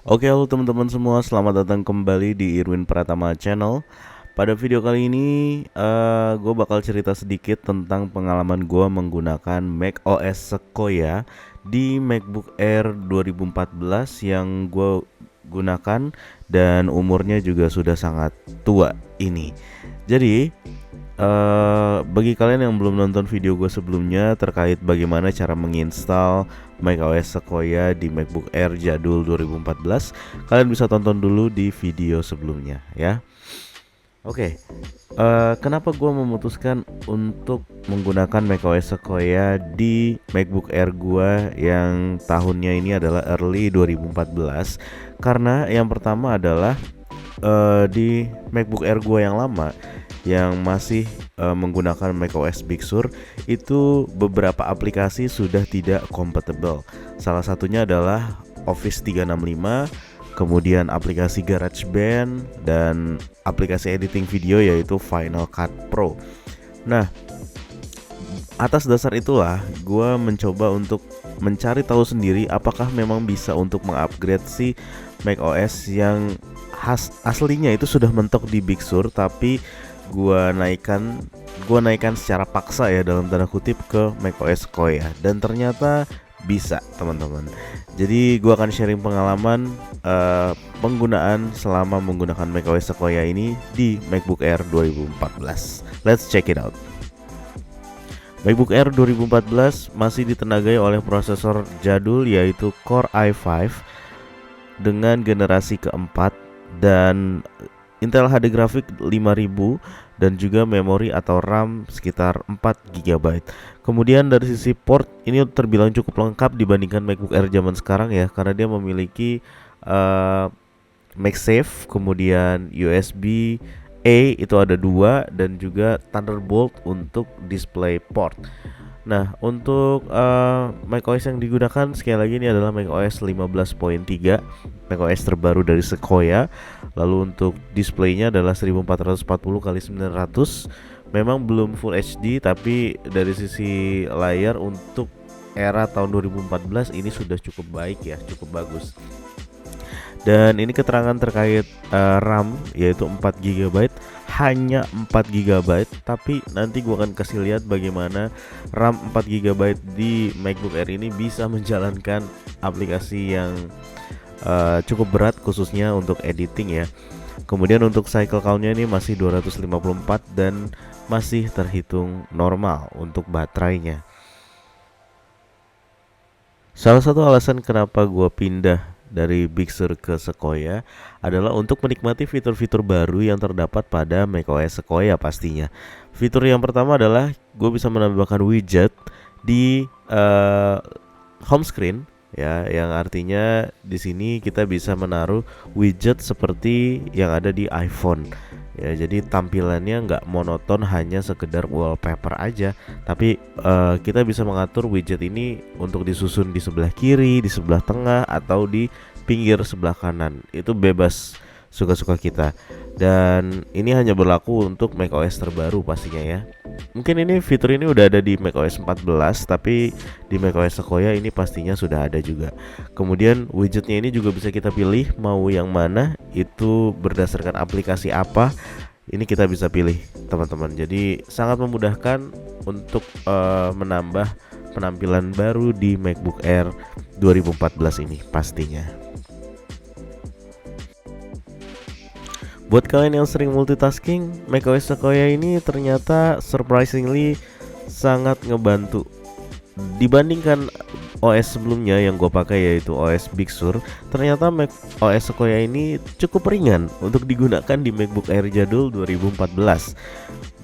Oke, halo teman-teman semua, selamat datang kembali di Irwin Pratama Channel. Pada video kali ini, gue bakal cerita sedikit tentang pengalaman gue menggunakan macOS Sequoia di MacBook Air 2014 yang gue gunakan dan umurnya juga sudah sangat tua ini. Jadi, bagi kalian yang belum nonton video gue sebelumnya terkait bagaimana cara menginstal macOS Sequoia di MacBook Air jadul 2014, kalian bisa tonton dulu di video sebelumnya ya. Oke, kenapa gue memutuskan untuk menggunakan macOS Sequoia di MacBook Air gue yang tahunnya ini adalah early 2014? Karena yang pertama adalah di MacBook Air gue yang lama yang masih menggunakan macOS Big Sur itu beberapa aplikasi sudah tidak compatible. Salah satunya adalah Office 365, kemudian aplikasi GarageBand dan aplikasi editing video yaitu Final Cut Pro. Nah, atas dasar itulah gue mencoba untuk mencari tahu sendiri apakah memang bisa untuk mengupgrade si macOS yang aslinya itu sudah mentok di Big Sur, tapi gua naikkan secara paksa ya dalam tanda kutip ke macOS Sequoia, dan ternyata bisa teman-teman. Jadi gua akan sharing pengalaman penggunaan selama menggunakan macOS Sequoia ini di MacBook Air 2014. Let's check it out. MacBook Air 2014 masih ditenagai oleh prosesor jadul yaitu Core i5 dengan generasi keempat dan Intel HD grafik 5000 dan juga memori atau RAM sekitar 4 GB. Kemudian dari sisi port ini terbilang cukup lengkap dibandingkan MacBook Air zaman sekarang ya, karena dia memiliki MagSafe, kemudian USB A itu ada 2 dan juga Thunderbolt untuk display port. Nah, untuk macOS yang digunakan sekali lagi ini adalah macOS 15.3, macOS terbaru dari Sequoia. Lalu untuk displaynya adalah 1440x900. Memang belum Full HD, tapi dari sisi layar untuk era tahun 2014 ini sudah cukup baik ya, cukup bagus. Dan ini keterangan terkait RAM yaitu 4 GB, hanya 4 GB, tapi nanti gua akan kasih lihat bagaimana RAM 4 GB di MacBook Air ini bisa menjalankan aplikasi yang cukup berat khususnya untuk editing ya. Kemudian untuk cycle count-nya ini masih 254 dan masih terhitung normal untuk baterainya. Salah satu alasan kenapa gua pindah dari Big Sur ke Sequoia adalah untuk menikmati fitur-fitur baru yang terdapat pada macOS Sequoia pastinya. Fitur yang pertama adalah gue bisa menambahkan widget di home screen ya, yang artinya di sini kita bisa menaruh widget seperti yang ada di iPhone. Ya, jadi tampilannya nggak monoton hanya sekedar wallpaper aja, tapi kita bisa mengatur widget ini untuk disusun di sebelah kiri, di sebelah tengah, atau di pinggir sebelah kanan. Itu bebas suka-suka kita. Dan ini hanya berlaku untuk macOS terbaru pastinya ya. Mungkin ini fitur ini udah ada di macOS 14, tapi di macOS Sequoia ini pastinya sudah ada juga. Kemudian widgetnya ini juga bisa kita pilih mau yang mana, itu berdasarkan aplikasi apa. Ini kita bisa pilih teman-teman. Jadi sangat memudahkan untuk menambah penampilan baru di MacBook Air 2014 ini pastinya. Buat kalian yang sering multitasking, macOS Sequoia ini ternyata surprisingly sangat ngebantu. Dibandingkan OS sebelumnya yang gue pakai yaitu OS Big Sur, ternyata macOS Sequoia ini cukup ringan untuk digunakan di MacBook Air jadul 2014.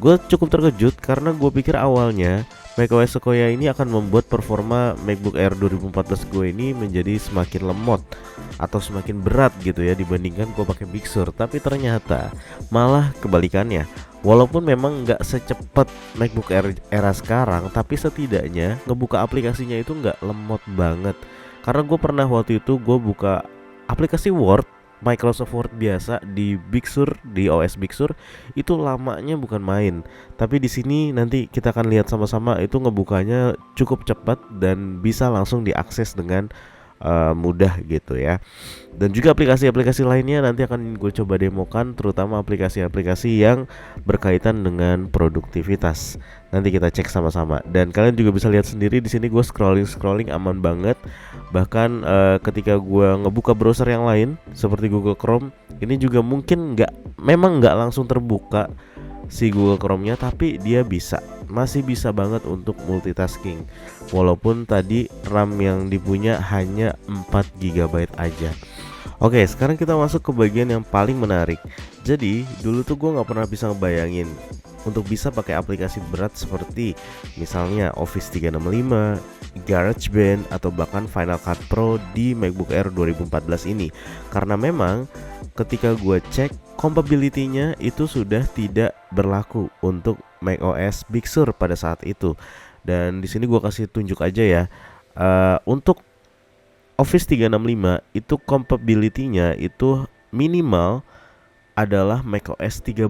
Gue cukup terkejut karena gue pikir awalnya macOS Sequoia ini akan membuat performa MacBook Air 2014 gue ini menjadi semakin lemot atau semakin berat gitu ya dibandingkan gue pakai Big Sur. Tapi ternyata malah kebalikannya. Walaupun memang nggak secepat MacBook Air era sekarang, tapi setidaknya ngebuka aplikasinya itu nggak lemot banget. Karena gue pernah waktu itu gue buka aplikasi Word, Microsoft Word biasa di Big Sur, di OS Big Sur, itu lamanya bukan main. Tapi di sini nanti kita akan lihat sama-sama itu ngebukanya cukup cepat dan bisa langsung diakses dengan mudah gitu ya. Dan juga aplikasi-aplikasi lainnya nanti akan gue coba demokan, terutama aplikasi-aplikasi yang berkaitan dengan produktivitas. Nanti kita cek sama-sama. Dan kalian juga bisa lihat sendiri di sini gue scrolling aman banget. Bahkan ketika gue ngebuka browser yang lain seperti Google Chrome, ini juga mungkin memang nggak langsung terbuka si Google Chrome-nya, tapi dia masih bisa banget untuk multitasking. Walaupun tadi RAM yang dipunya hanya 4 GB aja. Oke, sekarang kita masuk ke bagian yang paling menarik. Jadi dulu tuh gue nggak pernah bisa ngebayangin untuk bisa pakai aplikasi berat seperti misalnya Office 365, GarageBand, atau bahkan Final Cut Pro di MacBook Air 2014 ini. Karena memang ketika gue cek, compatibility-nya itu sudah tidak berlaku untuk macOS Big Sur pada saat itu. Dan di sini gue kasih tunjuk aja ya, untuk Office 365 itu compatibility-nya itu minimal adalah macOS 13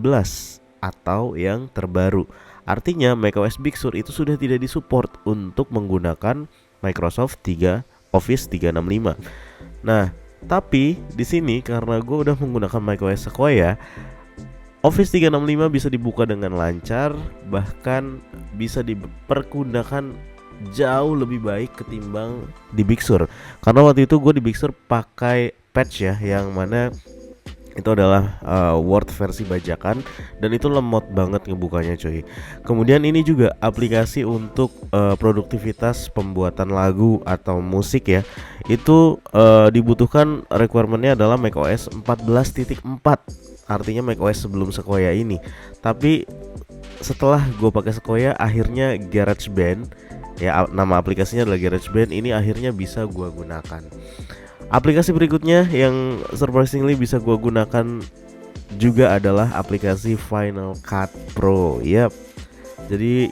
atau yang terbaru. Artinya macOS Big Sur itu sudah tidak disupport untuk menggunakan Microsoft Office 365. Nah, tapi di sini karena gue udah menggunakan macOS Sequoia, Office 365 bisa dibuka dengan lancar, bahkan bisa dipergunakan jauh lebih baik ketimbang di Big Sur. Karena waktu itu gue di Big Sur pakai patch ya, yang mana itu adalah Word versi bajakan, dan itu lemot banget ngebukanya coy. Kemudian ini juga aplikasi untuk produktivitas pembuatan lagu atau musik ya. Itu dibutuhkan requirement-nya adalah macOS 14.4. Artinya macOS sebelum Sequoia ini. Tapi setelah gue pakai Sequoia, akhirnya GarageBand ya, nama aplikasinya adalah GarageBand, ini akhirnya bisa gue gunakan. Aplikasi berikutnya yang surprisingly bisa gue gunakan juga adalah aplikasi Final Cut Pro. Yap. Jadi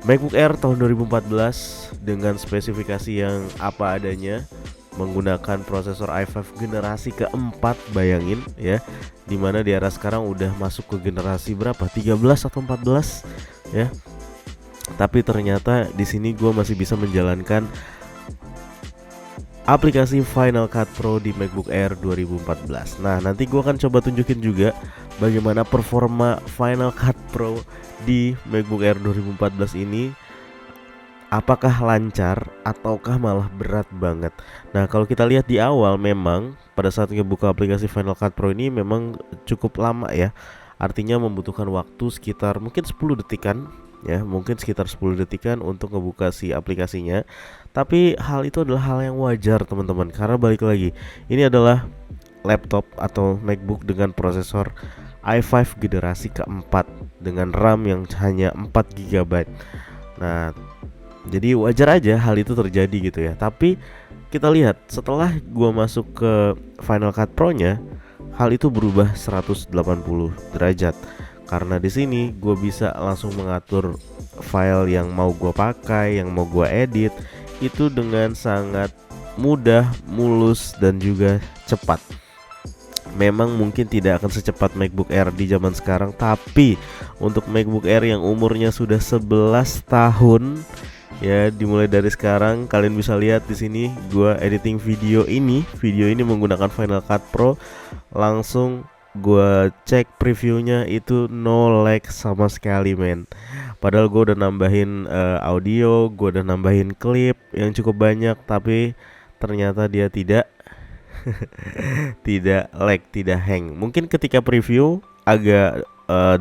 MacBook Air tahun 2014 dengan spesifikasi yang apa adanya, menggunakan prosesor i5 generasi keempat, bayangin ya, dimana di era sekarang udah masuk ke generasi berapa, 13 atau 14 ya. Tapi ternyata di sini gue masih bisa menjalankan aplikasi Final Cut Pro di MacBook Air 2014. Nah, nanti gue akan coba tunjukin juga bagaimana performa Final Cut Pro di MacBook Air 2014 ini. Apakah lancar ataukah malah berat banget. Nah, kalau kita lihat di awal, memang pada saat ngebuka aplikasi Final Cut Pro ini memang cukup lama ya. Artinya membutuhkan waktu sekitar mungkin 10 detikan ya, mungkin sekitar 10 detikan untuk ngebuka si aplikasinya. Tapi hal itu adalah hal yang wajar teman-teman, karena balik lagi, ini adalah laptop atau MacBook dengan prosesor i5 generasi keempat dengan RAM yang hanya 4 GB. Nah, jadi wajar aja hal itu terjadi gitu ya. Tapi kita lihat setelah gua masuk ke Final Cut Pro-nya, hal itu berubah 180 derajat. Karena di sini gue bisa langsung mengatur file yang mau gue pakai, yang mau gue edit, itu dengan sangat mudah, mulus, dan juga cepat. Memang mungkin tidak akan secepat MacBook Air di zaman sekarang, tapi untuk MacBook Air yang umurnya sudah 11 tahun ya, dimulai dari sekarang, kalian bisa lihat di sini gue editing video ini menggunakan Final Cut Pro. Langsung gue cek previewnya itu no lag sama sekali men. Padahal gue udah nambahin audio, gue udah nambahin klip yang cukup banyak, tapi ternyata dia tidak tidak lag, tidak hang. Mungkin ketika preview agak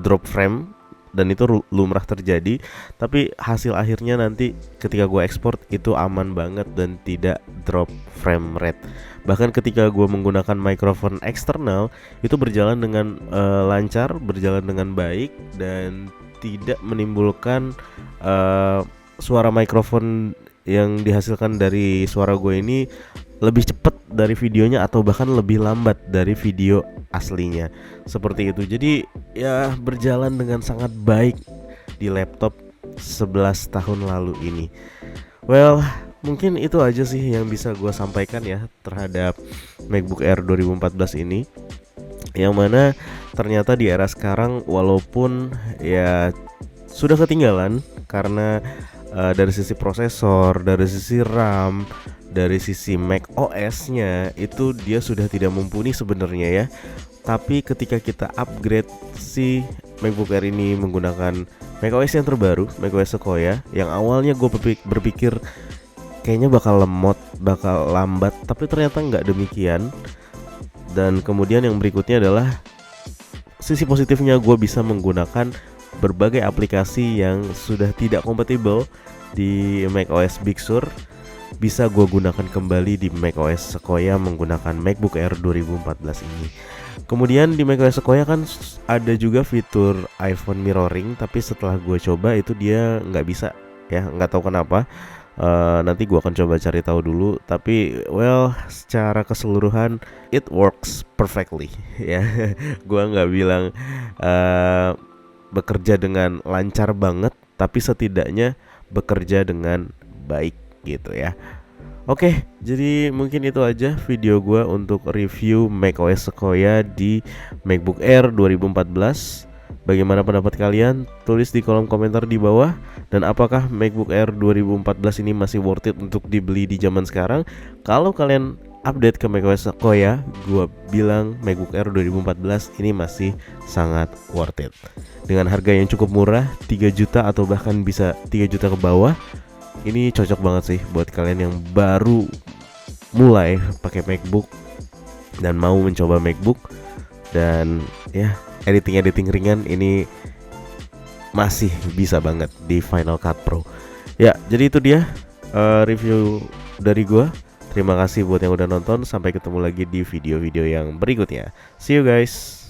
drop frame, dan itu lumrah terjadi. Tapi hasil akhirnya nanti ketika gue ekspor itu aman banget dan tidak drop frame rate. Bahkan ketika gue menggunakan mikrofon eksternal, itu berjalan dengan lancar, berjalan dengan baik, dan tidak menimbulkan suara mikrofon yang dihasilkan dari suara gue ini lebih cepat dari videonya atau bahkan lebih lambat dari video aslinya. Seperti itu. Jadi ya berjalan dengan sangat baik di laptop 11 tahun lalu ini. Well, mungkin itu aja sih yang bisa gue sampaikan ya terhadap MacBook Air 2014 ini, yang mana ternyata di era sekarang walaupun ya sudah ketinggalan karena dari sisi prosesor, dari sisi RAM, dari sisi Mac OS-nya itu dia sudah tidak mumpuni sebenarnya ya. Tapi ketika kita upgrade si MacBook Air ini menggunakan macOS yang terbaru, macOS Sequoia, yang awalnya gue berpikir kayaknya bakal lemot, bakal lambat, tapi ternyata nggak demikian. Dan kemudian yang berikutnya adalah sisi positifnya, gue bisa menggunakan berbagai aplikasi yang sudah tidak kompatibel di macOS Big Sur, bisa gue gunakan kembali di macOS Sequoia menggunakan MacBook Air 2014 ini. Kemudian di macOS Sequoia kan ada juga fitur iPhone mirroring, tapi setelah gue coba itu dia nggak bisa ya, nggak tahu kenapa. Nanti gue akan coba cari tahu dulu. Tapi well, secara keseluruhan it works perfectly ya. Gue nggak bilang bekerja dengan lancar banget, tapi setidaknya bekerja dengan baik gitu ya. Oke, jadi mungkin itu aja video gue untuk review macOS Sequoia di MacBook Air 2014. Bagaimana pendapat kalian? Tulis di kolom komentar di bawah. Dan apakah MacBook Air 2014 ini masih worth it untuk dibeli di zaman sekarang? Kalau kalian update ke macOS Sequoia, gue bilang MacBook Air 2014 ini masih sangat worth it. Dengan harga yang cukup murah, 3 juta atau bahkan bisa 3 juta ke bawah. Ini cocok banget sih buat kalian yang baru mulai pakai MacBook dan mau mencoba MacBook. Dan ya, editing ringan ini masih bisa banget di Final Cut Pro. Ya, jadi itu dia review dari gua. Terima kasih buat yang udah nonton. Sampai ketemu lagi di video-video yang berikutnya. See you guys.